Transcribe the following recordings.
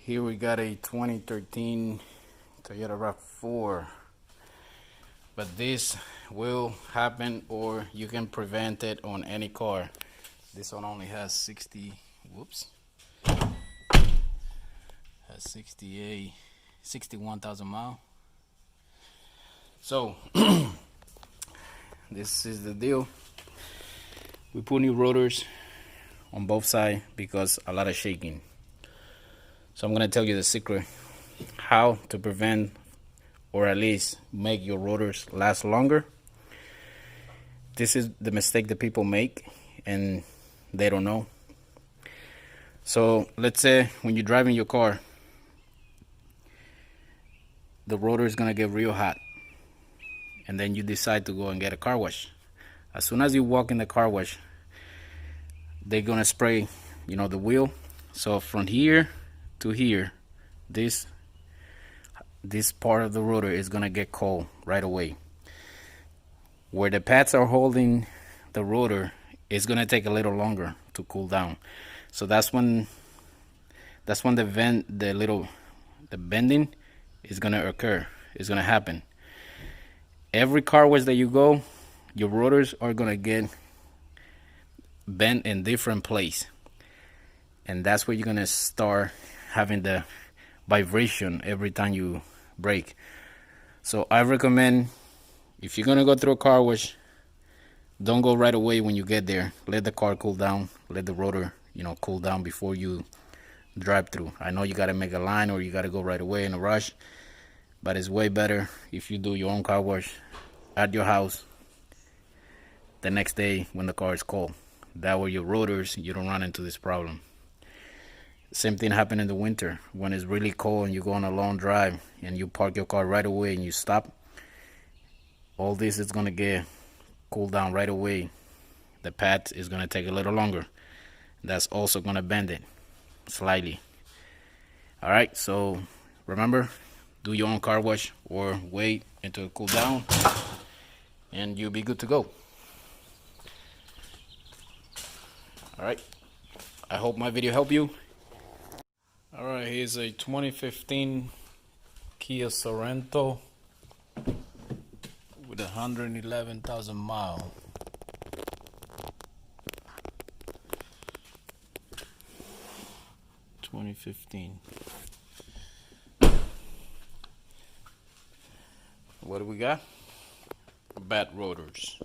Here we got a 2013 Toyota RAV4, but this will happen, or you can prevent it on any car. This one only has 61,000 miles. So this is the deal. We put new rotors on both sides because a lot of shaking. So I'm gonna tell you the secret how to prevent, or at least make your rotors last longer. This is the mistake that people make and they don't know. So let's say when you're driving your car, the rotor is gonna get real hot, and then you decide to go and get a car wash. As soon as you walk in the car wash, they're gonna spray, the wheel. So from here to here, this part of the rotor is gonna get cold right away. Where the pads are holding the rotor, it's gonna take a little longer to cool down. So that's when the bending is gonna occur. It's gonna happen. Every car wash that you go, your rotors are gonna get bent in different place, and that's where you're gonna start having the vibration every time you brake. So I recommend, if you're gonna go through a car wash, don't go right away when you get there. Let the car cool down, let the rotor cool down before you drive through. I know you gotta make a line or you gotta go right away in a rush, but it's way better if you do your own car wash at your house the next day when the car is cold. That way your rotors, you don't run into this problem. Same thing happen in the winter when it's really cold and you go on a long drive and you park your car right away and you stop. All this is gonna get cooled down right away. The pad is gonna take a little longer. That's also gonna bend it slightly. All right, so remember, do your own car wash or wait until it cools down and you'll be good to go. All right, I hope my video helped you. All right, here's a 2015 Kia Sorento with 111,000 miles. What do we got? Bad rotors.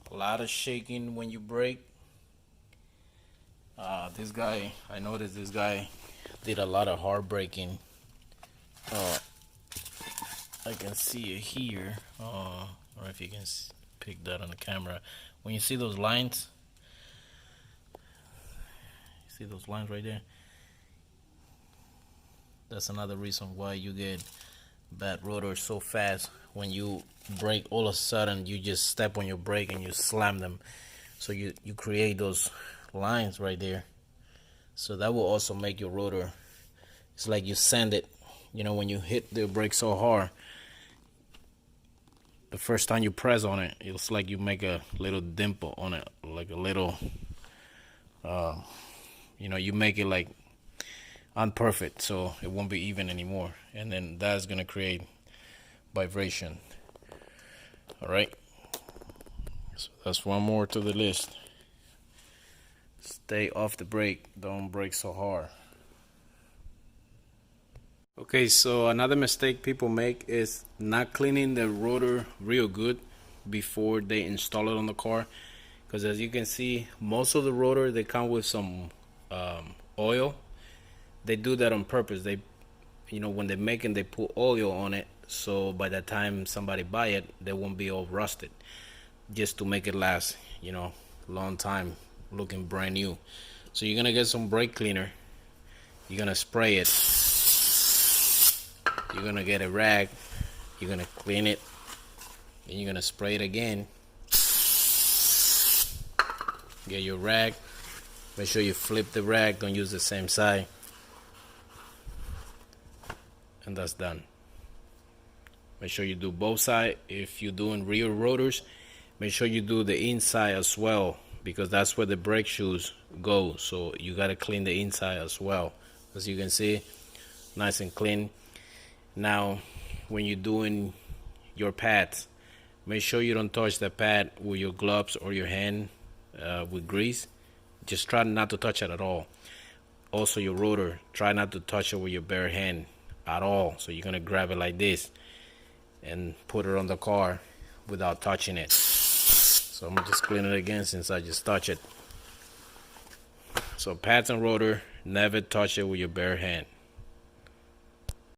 A lot of shaking when you brake. This guy, I noticed this guy did a lot of hard braking. I can see it here. I don't know if you can pick that on the camera. When you see those lines, right there? That's another reason why you get bad rotors so fast. When you brake, all of a sudden you just step on your brake and you slam them. So you create those lines right there. So that will also make your rotor, it's like you sand it. When you hit the brake so hard, the first time you press on it, it's like you make a little dimple on it, like a little you make it like unperfect, so it won't be even anymore, and then that's gonna create vibration. All right, so that's one more to the list. Stay off the brake, don't brake so hard. Okay, so another mistake people make is not cleaning the rotor real good before they install it on the car, because as you can see, most of the rotor, they come with some oil. They do that on purpose. They when they make it, they put oil on it, so by the time somebody buy it, they won't be all rusted, just to make it last long time, looking brand new. So you're gonna get some brake cleaner, you're gonna spray it, you're gonna get a rag, you're gonna clean it, and you're gonna spray it again. Get your rag, make sure you flip the rag, don't use the same side, and that's done. Make sure you do both sides. If you're doing rear rotors, make sure you do the inside as well, because that's where the brake shoes go. So you got to clean the inside as well. As you can see, nice and clean. Now, when you're doing your pads, make sure you don't touch the pad with your gloves or your hand with grease. Just try not to touch it at all. Also, your rotor, try not to touch it with your bare hand at all. So you're gonna grab it like this and put it on the car without touching it. So I'm gonna just clean it again since I just touched it. So pads and rotor, never touch it with your bare hand.